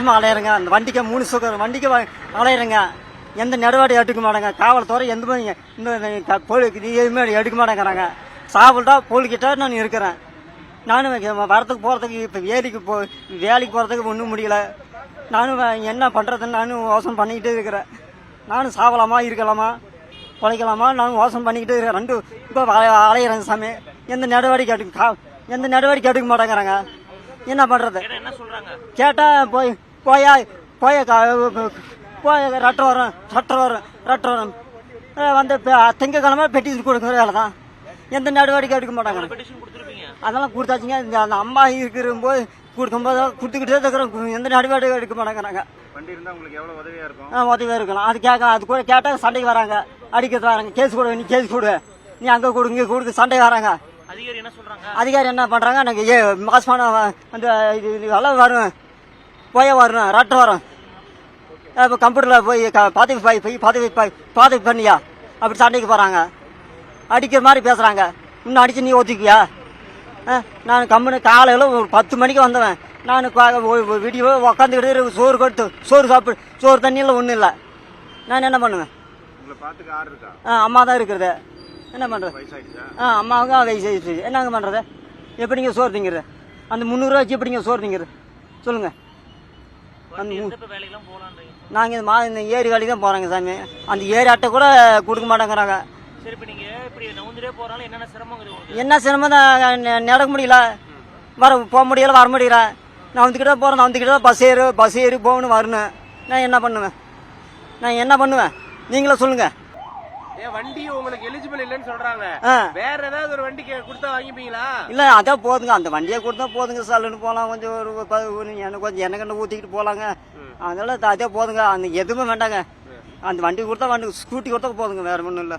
மாசமா அலையிறங்க. அந்த வண்டிக்கு 3 சுகர் வண்டிக்கு அலையிறங்க. எந்த நடவடிக்கை எடுக்க மாட்டாங்க. காவல்துறை எதுவுமே எதுவுமே எடுக்க மாட்டேங்கிறாங்க. சாப்பிட்டா போலிக்கிட்டா நான் இருக்கிறேன். நானும் வரத்துக்கு போகிறதுக்கு இப்போ வேலைக்கு போகிறதுக்கு ஒன்றும் முடியல. நானும் என்ன பண்ணுறதுன்னு நானும் யோசனை பண்ணிக்கிட்டே இருக்கிறேன். நானும் சாவலாமா இருக்கலாமா உழைக்கலாமா நானும் யோசனை பண்ணிக்கிட்டே இருக்கிறேன். ரெண்டும் இப்போ அலையிறேங்க சாமி. எந்த நடவடிக்கை எடுக்க மாட்டேங்கிறாங்க. என்ன பண்ணுறது கேட்டால் போய் ரட்டை வரும் வந்து திங்கக்கிழமை பெட்டிஷன் கொடுக்குற வேலை தான். எந்த நடவடிக்கை எடுக்க மாட்டாங்க. அதெல்லாம் கொடுத்தாச்சுங்க. அந்த அம்மா இருக்கிறபோது கொடுத்துக்கிட்டே இருக்கிறோம். எந்த நடவடிக்கை எடுக்க மாட்டேங்கிறாங்க. உதவியா இருக்கலாம். அது கூட கேட்டால் சண்டைக்கு வராங்க, அடிக்கிறது வராங்க. கேஸ் கொடு, நீ கேஸ் கொடு, நீ அங்கே கொடு இங்கே கொடுக்க சண்டைக்கு வராங்க. அதிகாரி என்ன பண்றாங்க, எனக்கு மாசமான அந்த இதெல்லாம் வரும், வரணும், ரட்டை வரும். இப்போ கம்ப்யூட்டரில் போய் பதவி பண்ணியா அப்படி சண்டைக்கு போகிறாங்க. அடிக்கிற மாதிரி பேசுகிறாங்க. இன்னும் அடித்து நீ ஒத்துக்கியா? நான் கம்பெனி காலையில் ஒரு 10 மணிக்கு வந்தவன். நான் வீடியோ உக்காந்துக்கிட்டு சோறு தண்ணியில் ஒன்றும் இல்லை. நான் என்ன பண்ணுவேன்? அம்மா தான் இருக்கிறது. என்ன பண்ணுறது? அம்மாவுக்கு வயசு என்னங்க பண்ணுறது? எப்படிங்க சோறு திங்கிறது? அந்த 300 ரூபா வச்சு எப்படிங்க சோறு திங்கிறது சொல்லுங்கள்? நாங்கள் இந்த ஏரி வேலைக்கு தான் போகிறாங்க சாமி. அந்த ஏரி அட்டை கூட கொடுக்க மாட்டேங்கிறாங்க. என்ன சிரமம் தான், நடக்க முடியல, போக முடியல, வர முடியல. நான் வந்துக்கிட்டே போகிறேன், நான் வந்துக்கிட்டே பஸ் ஏறி போகணும், வரணும். நான் என்ன பண்ணுவேன் நீங்களே சொல்லுங்க. வண்டி உங்களுக்கு எலிஜிபிள் இல்லன்னு சொல்றாங்க. வேற ஏதாவது ஒரு வண்டி கொடுத்தா வாங்கிப்பீங்களா? இல்ல அதான் போதுங்க, அந்த வண்டியை கொடுத்தா போதுங்க. சல்லுன்னு போலாம், கொஞ்சம் கொஞ்சம் எண்ணெய் ஊத்திக்கிட்டு போலாங்க. அதனால அதே போதுங்க. அந்த எதுவுமே வேண்டாங்க. அந்த வண்டி கொடுத்தா ஸ்கூட்டி கொடுத்தா போதுங்க, வேற ஒன்றும் இல்லை.